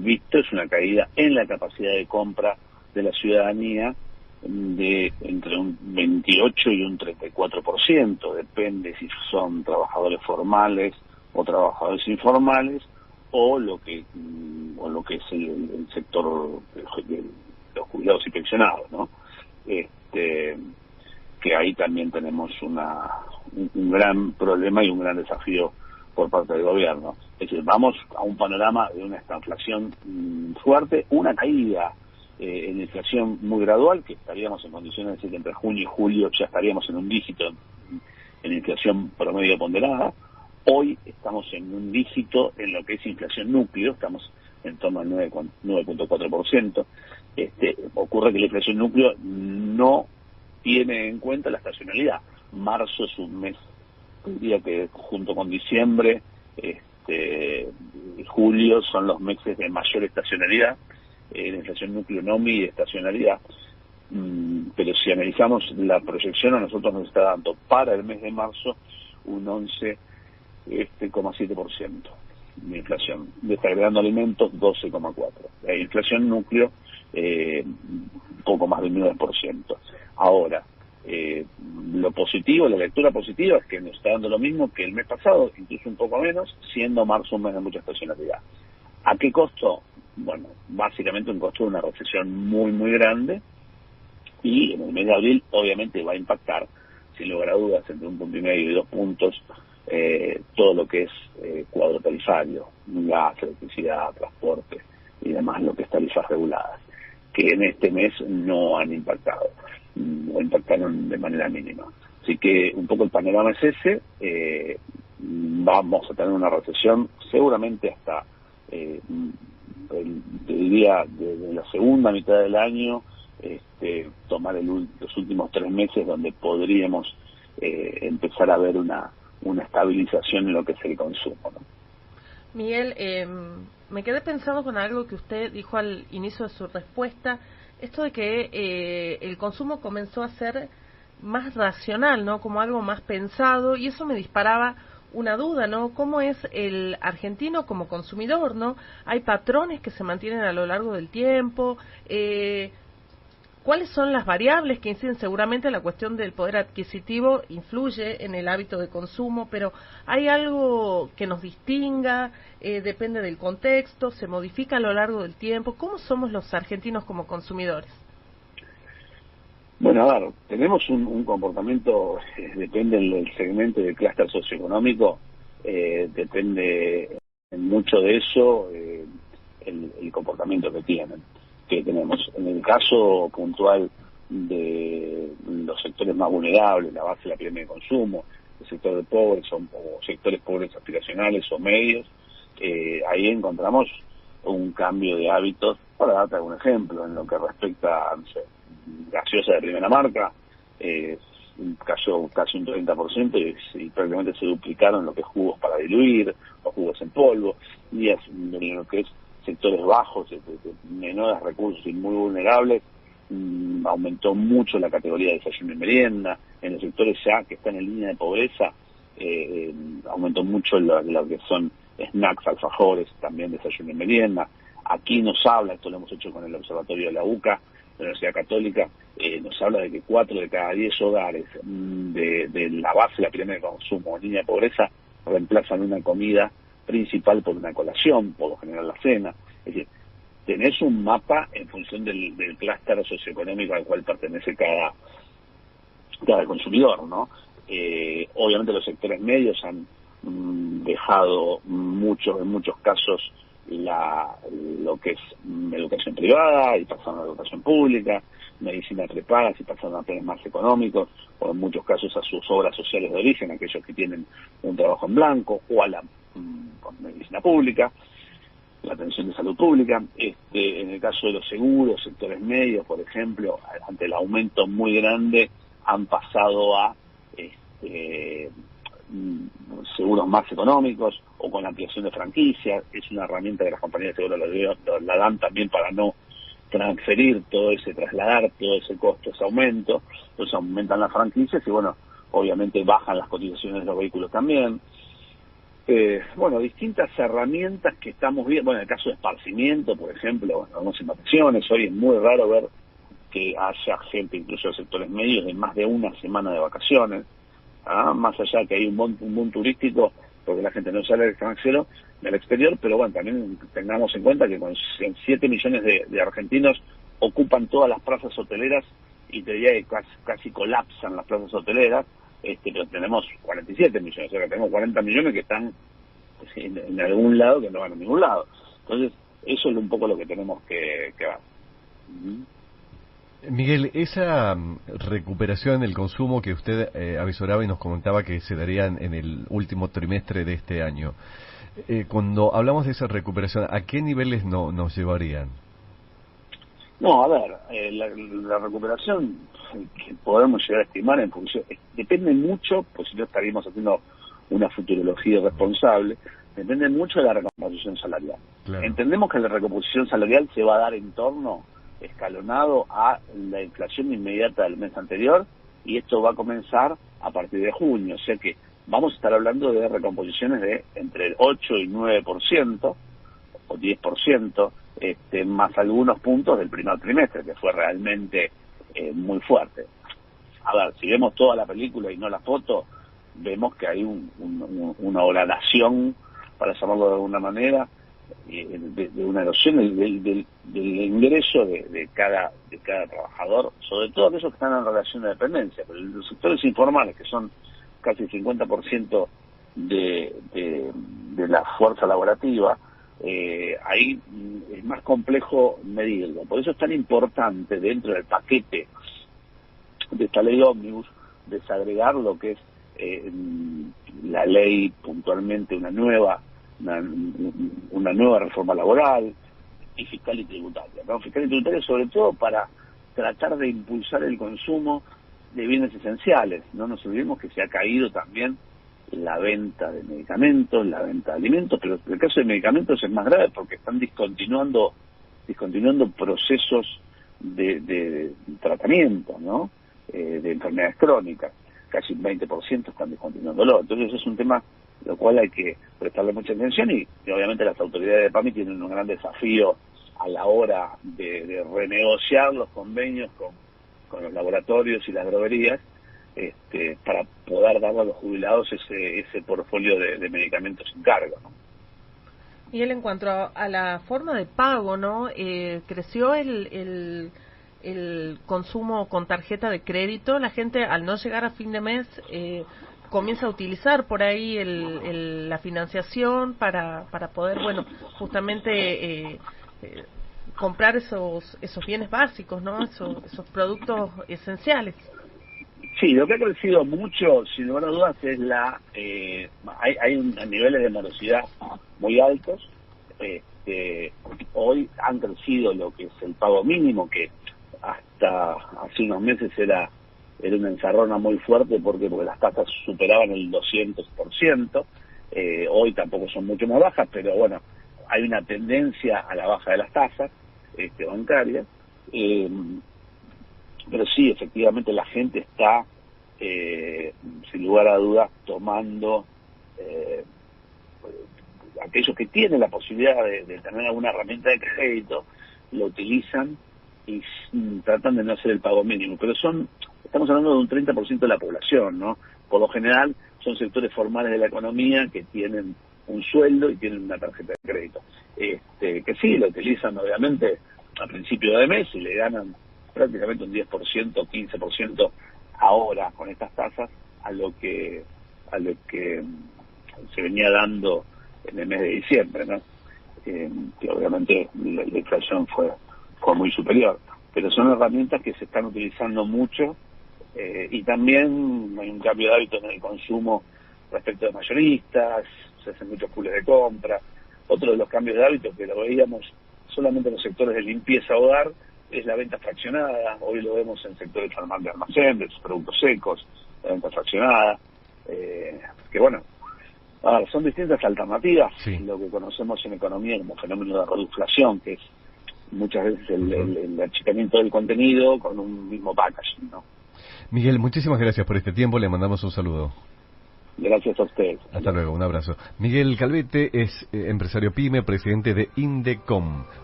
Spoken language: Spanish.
visto es una caída en la capacidad de compra de la ciudadanía de entre un 28 y un 34%, depende si son trabajadores formales o trabajadores informales, o lo que es el sector de los jubilados y pensionados, ¿no? Que ahí también tenemos un gran problema y un gran desafío por parte del gobierno. Es decir, vamos a un panorama de una estanflación fuerte, una caída en inflación muy gradual, que estaríamos en condiciones de decir que entre junio y julio ya estaríamos en un dígito en inflación promedio ponderada. Hoy estamos en un dígito en lo que es inflación núcleo, estamos en torno al 9.4%. Ocurre que la inflación núcleo no tiene en cuenta la estacionalidad. Marzo es un mes, diría que junto con diciembre, y julio son los meses de mayor estacionalidad. La inflación núcleo no mide estacionalidad, pero si analizamos la proyección, a nosotros nos está dando para el mes de marzo un 11,7% de inflación, desagregando alimentos 12,4%. La inflación núcleo poco más del 9%. Ahora, lo positivo, la lectura positiva es que nos está dando lo mismo que el mes pasado, incluso un poco menos, siendo marzo un mes de mucha estacionalidad. ¿A qué costo? Bueno, básicamente un costo de una recesión muy, muy grande, y en el mes de abril obviamente va a impactar, sin lugar a dudas, entre 1,5 puntos y 2 puntos, todo lo que es cuadro tarifario, gas, electricidad, transporte y demás, lo que es tarifas reguladas, que en este mes no han impactado, o impactaron de manera mínima. Así que un poco el panorama es ese. Vamos a tener una recesión seguramente hasta, te diría, desde la segunda mitad del año, tomar los últimos 3 meses donde podríamos empezar a ver una estabilización en lo que es el consumo, ¿no? Miguel, me quedé pensando con algo que usted dijo al inicio de su respuesta, esto de que el consumo comenzó a ser más racional, ¿no? Como algo más pensado, y eso me disparaba una duda, ¿no? ¿Cómo es el argentino como consumidor, ¿no? Hay patrones que se mantienen a lo largo del tiempo. ¿Cuáles son las variables que inciden? Seguramente la cuestión del poder adquisitivo influye en el hábito de consumo, pero ¿hay algo que nos distinga? ¿Depende del contexto? ¿Se modifica a lo largo del tiempo? ¿Cómo somos los argentinos como consumidores? Bueno, a ver, tenemos un comportamiento, depende del segmento del clúster socioeconómico, depende en mucho de eso el comportamiento que tenemos. En el caso puntual de los sectores más vulnerables, la base de la pirámide de consumo, el sector de pobres o sectores pobres aspiracionales o medios, ahí encontramos un cambio de hábitos. Para darte algún ejemplo, en lo que respecta a, no sé, gaseosa de primera marca, cayó casi un 30% y prácticamente se duplicaron lo que es jugos para diluir o jugos en polvo, y en lo que es sectores bajos, de menores recursos y muy vulnerables, aumentó mucho la categoría de desayuno y merienda. En los sectores ya que están en línea de pobreza, aumentó mucho lo que son snacks, alfajores, también desayuno y merienda. Aquí nos habla, esto lo hemos hecho con el observatorio de la UCA, de la Universidad Católica, nos habla de que 4 de cada 10 hogares de la base de la pirámide de consumo en línea de pobreza reemplazan una comida principal por una colación, por lo general la cena. Es decir, tenés un mapa en función del clúster socioeconómico al cual pertenece cada consumidor, ¿no? Obviamente los sectores medios han dejado en muchos casos lo que es educación privada y pasaron a la educación pública, medicina prepaga y pasaron a planes más económicos, o en muchos casos a sus obras sociales de origen, aquellos que tienen un trabajo en blanco, o a la medicina pública, la atención de salud pública. En el caso de los seguros, sectores medios, por ejemplo, ante el aumento muy grande, han pasado a seguros más económicos o con la ampliación de franquicias. Es una herramienta que las compañías de seguros la dan también para no transferir trasladar todo ese costo, ese aumento. Entonces aumentan las franquicias y bueno, obviamente bajan las cotizaciones de los vehículos también. Bueno, distintas herramientas que estamos viendo. Bueno, en el caso de esparcimiento, por ejemplo, bueno, vamos en vacaciones. Hoy es muy raro ver que haya gente, incluso de sectores medios, de más de una semana de vacaciones. Más allá que hay un boom turístico, porque la gente no sale del exterior, pero bueno, también tengamos en cuenta que con 7 millones de argentinos ocupan todas las plazas hoteleras y te diría que casi colapsan las plazas hoteleras, pero tenemos 47 millones, o sea que tenemos 40 millones que están en algún lado que no van a ningún lado. Entonces, eso es un poco lo que tenemos que ver. Miguel, esa recuperación del consumo que usted avisoraba y nos comentaba que se daría en el último trimestre de este año, cuando hablamos de esa recuperación, ¿a qué niveles nos llevarían? No, a ver, la recuperación que podemos llegar a estimar en función, depende mucho, pues si no estaríamos haciendo una futurología responsable, depende mucho de la recomposición salarial. Claro. Entendemos que la recomposición salarial se va a dar en torno escalonado a la inflación inmediata del mes anterior, y esto va a comenzar a partir de junio, o sea que vamos a estar hablando de recomposiciones de entre el 8 y 9% o 10%, más algunos puntos del primer trimestre, que fue realmente muy fuerte. A ver, si vemos toda la película y no la foto, vemos que hay una horadación, para llamarlo de alguna manera, de una erosión del ingreso de cada trabajador, sobre todo aquellos que están en relación de dependencia, pero los sectores informales, que son casi el 50% de la fuerza laborativa, ahí es más complejo medirlo. Por eso es tan importante dentro del paquete de esta ley ómnibus desagregar lo que es la ley puntualmente una nueva reforma laboral y fiscal y tributaria, ¿no? Fiscal y tributaria sobre todo para tratar de impulsar el consumo de bienes esenciales. No nos olvidemos que se ha caído también la venta de medicamentos, la venta de alimentos, pero en el caso de medicamentos es más grave porque están discontinuando procesos de tratamiento, ¿no? De enfermedades crónicas. Casi un 20% están discontinuándolo. Entonces es un tema lo cual hay que prestarle mucha atención y obviamente las autoridades de PAMI tienen un gran desafío a la hora de renegociar los convenios con los laboratorios y las droguerías, para poder darle a los jubilados ese portfolio de medicamentos sin cargo, ¿no? Y él, en cuanto a la forma de pago, ¿no? Creció el consumo con tarjeta de crédito. La gente, al no llegar a fin de mes, comienza a utilizar por ahí la financiación para poder, bueno, justamente comprar esos bienes básicos, ¿no? Esos productos esenciales. Sí, lo que ha crecido mucho, sin lugar a dudas, es hay niveles de morosidad muy altos. Hoy han crecido lo que es el pago mínimo, que hasta hace unos meses era una encerrona muy fuerte porque las tasas superaban el 200%. Hoy tampoco son mucho más bajas, pero bueno, hay una tendencia a la baja de las tasas bancarias. Pero sí, efectivamente la gente está, sin lugar a dudas, tomando, aquellos que tienen la posibilidad de tener alguna herramienta de crédito, lo utilizan y tratan de no hacer el pago mínimo. Pero estamos hablando de un 30% de la población, ¿no? Por lo general son sectores formales de la economía que tienen un sueldo y tienen una tarjeta de crédito. Que sí, lo utilizan obviamente a principio de mes y le ganan prácticamente un 10%, 15% ahora con estas tasas a lo que se venía dando en el mes de diciembre, ¿no? Que obviamente la inflación fue muy superior, pero son herramientas que se están utilizando mucho, y también hay un cambio de hábito en el consumo respecto de mayoristas, se hacen muchos pools de compra. Otro de los cambios de hábito que lo veíamos solamente en los sectores de limpieza hogar es la venta fraccionada. Hoy lo vemos en sectores de almacén, de productos secos, la venta fraccionada, que bueno, son distintas alternativas. Sí. Lo que conocemos en economía como fenómeno de reduflación, que es muchas veces el achicamiento del contenido con un mismo packaging, ¿no? Miguel, muchísimas gracias por este tiempo, le mandamos un saludo. Gracias a ustedes. Hasta luego, un abrazo. Miguel Calvete es empresario PYME, presidente de Indecom.